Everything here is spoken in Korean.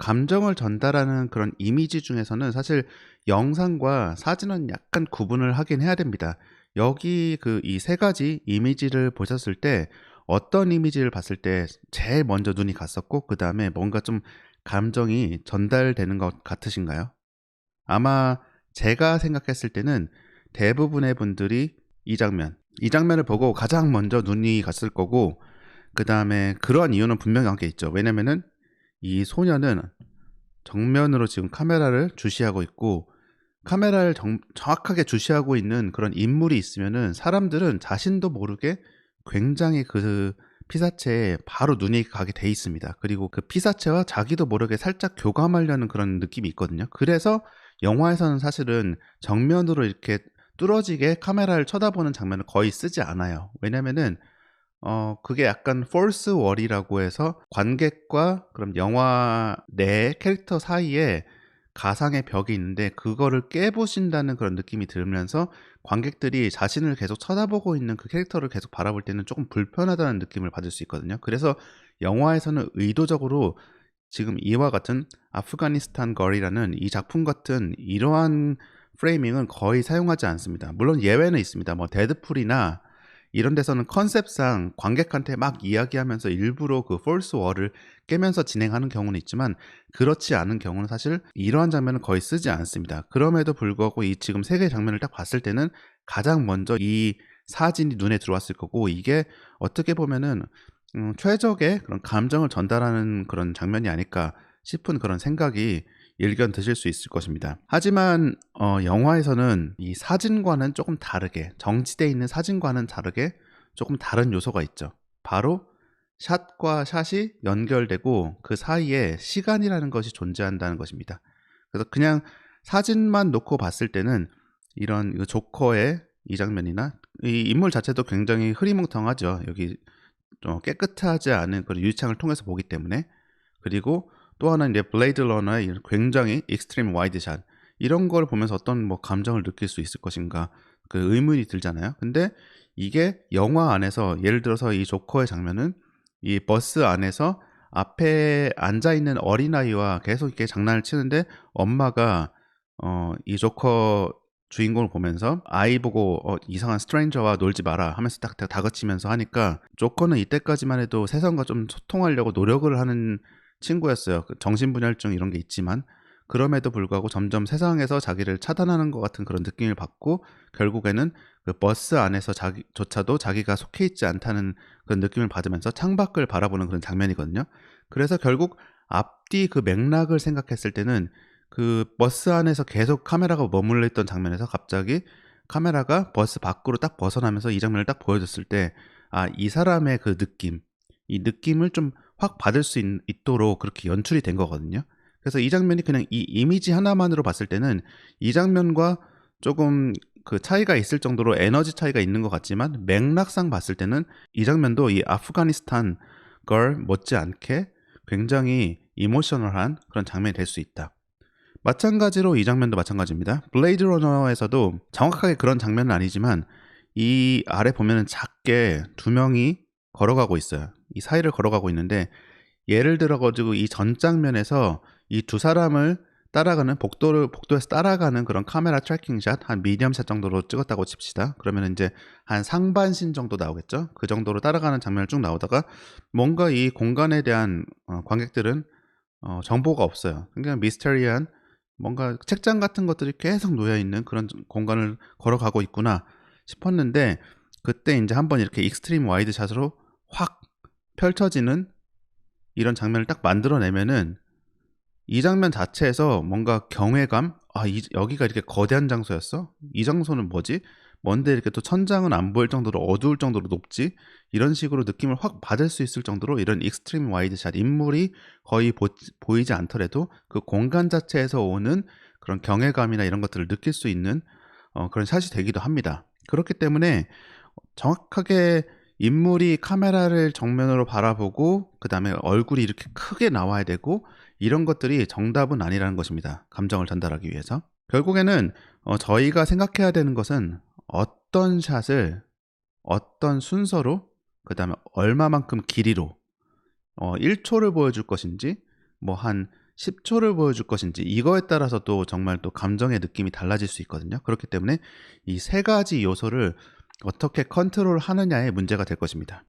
감정을 전달하는 그런 이미지 중에서는 사실 영상과 사진은 약간 구분을 하긴 해야 됩니다. 여기 이 세 가지 이미지를 보셨을 때 어떤 이미지를 봤을 때 제일 먼저 눈이 갔었고 그다음에 뭔가 좀 감정이 전달되는 것 같으신가요? 아마 제가 생각했을 때는 대부분의 분들이 이 장면을 보고 가장 먼저 눈이 갔을 거고 그다음에 그러한 이유는 분명히 한 게 있죠. 왜냐면은 이 소녀는 정면으로 지금 카메라를 주시하고 있고 카메라를 정확하게 주시하고 있는 그런 인물이 있으면은 사람들은 자신도 모르게 굉장히 그 피사체에 바로 눈이 가게 돼 있습니다. 그리고 그 피사체와 자기도 모르게 살짝 교감하려는 그런 느낌이 있거든요. 그래서 영화에서는 사실은 정면으로 이렇게 뚫어지게 카메라를 쳐다보는 장면을 거의 쓰지 않아요. 왜냐면은 그게 약간 force wall이라고 해서 관객과 그럼 영화 내 캐릭터 사이에 가상의 벽이 있는데 그거를 깨부신다는 그런 느낌이 들면서 관객들이 자신을 계속 쳐다보고 있는 그 캐릭터를 계속 바라볼 때는 조금 불편하다는 느낌을 받을 수 있거든요. 그래서 영화에서는 의도적으로 지금 이와 같은 아프가니스탄 걸이라는 이 작품 같은 이러한 프레이밍은 거의 사용하지 않습니다. 물론 예외는 있습니다. 뭐 데드풀이나 이런 데서는 컨셉상 관객한테 막 이야기하면서 일부러 그 폴스 월을 깨면서 진행하는 경우는 있지만 그렇지 않은 경우는 사실 이러한 장면은 거의 쓰지 않습니다. 그럼에도 불구하고 이 지금 세 개의 장면을 딱 봤을 때는 가장 먼저 이 사진이 눈에 들어왔을 거고 이게 어떻게 보면은 최적의 그런 감정을 전달하는 그런 장면이 아닐까 싶은 그런 생각이 일견 드실 수 있을 것입니다. 하지만 영화에서는 이 사진과는 조금 다르게 정지되어 있는 사진과는 다르게 조금 다른 요소가 있죠. 바로 샷과 샷이 연결되고 그 사이에 시간이라는 것이 존재한다는 것입니다. 그래서 그냥 사진만 놓고 봤을 때는 이런 조커의 이 장면이나 이 인물 자체도 굉장히 흐리멍텅하죠. 여기 깨끗하지 않은 그런 유리창을 통해서 보기 때문에. 그리고 또 하나는 이제 블레이드 러너의 굉장히 익스트림 와이드 샷 이런 걸 보면서 어떤 뭐 감정을 느낄 수 있을 것인가 그 의문이 들잖아요. 근데 이게 영화 안에서 예를 들어서 이 조커의 장면은 이 버스 안에서 앞에 앉아 있는 어린아이와 계속 이렇게 장난을 치는데 엄마가 이 조커 주인공을 보면서 아이 보고 이상한 스트레인저와 놀지 마라 하면서 딱 다그치면서 하니까 조커는 이때까지만 해도 세상과 좀 소통하려고 노력을 하는 친구였어요. 정신분열증 이런 게 있지만 그럼에도 불구하고 점점 세상에서 자기를 차단하는 것 같은 그런 느낌을 받고 결국에는 그 버스 안에서 자기조차도 자기가 속해 있지 않다는 그런 느낌을 받으면서 창밖을 바라보는 그런 장면이거든요. 그래서 결국 앞뒤 그 맥락을 생각했을 때는 그 버스 안에서 계속 카메라가 머물러 있던 장면에서 갑자기 카메라가 버스 밖으로 딱 벗어나면서 이 장면을 딱 보여줬을 때 이 사람의 그 느낌, 이 느낌을 좀 확 받을 수 있도록 그렇게 연출이 된 거거든요. 그래서 이 장면이 그냥 이 이미지 하나만으로 봤을 때는 이 장면과 조금 그 차이가 있을 정도로 에너지 차이가 있는 것 같지만 맥락상 봤을 때는 이 장면도 이 아프가니스탄 걸 못지않게 굉장히 이모셔널한 그런 장면이 될 수 있다. 마찬가지로 이 장면도 마찬가지입니다. 블레이드 러너에서도 정확하게 그런 장면은 아니지만 이 아래 보면은 작게 두 명이 걸어가고 있어요. 이 사이를 걸어가고 있는데 예를 들어 가지고 이 전 장면에서 이 두 사람을 따라가는 복도에서 따라가는 그런 카메라 트래킹샷 한 미디엄샷 정도로 찍었다고 칩시다. 그러면 이제 한 상반신 정도 나오겠죠. 그 정도로 따라가는 장면을 쭉 나오다가 뭔가 이 공간에 대한 관객들은 정보가 없어요. 굉장히 미스테리한 뭔가 책장 같은 것들이 계속 놓여 있는 그런 공간을 걸어가고 있구나 싶었는데 그때 인제 한번 이렇게 익스트림 와이드 샷으로 확 펼쳐지는 이런 장면을 딱 만들어내면은 이 장면 자체에서 뭔가 경외감 '아 여기가 이렇게 거대한 장소였어? 이 장소는 뭐지? 뭔데 이렇게 또 천장은 안 보일 정도로 어두울 정도로 높지?' 이런 식으로 느낌을 확 받을 수 있을 정도로 이런 익스트림 와이드 샷 인물이 거의 보이지 않더라도 그 공간 자체에서 오는 그런 경외감이나 이런 것들을 느낄 수 있는 그런 샷이 되기도 합니다. 그렇기 때문에 정확하게 인물이 카메라를 정면으로 바라보고 그다음에 얼굴이 이렇게 크게 나와야 되고 이런 것들이 정답은 아니라는 것입니다, 감정을 전달하기 위해서. 결국에는 저희가 생각해야 되는 것은 어떤 샷을 어떤 순서로 그다음에 얼마만큼 길이로 1 초를 보여줄 것인지 뭐 한 10초를 보여줄 것인지 이거에 따라서 또 정말 또 감정의 느낌이 달라질 수 있거든요. 그렇기 때문에 이 세 가지 요소를 어떻게 컨트롤하느냐에 문제가 될 것입니다.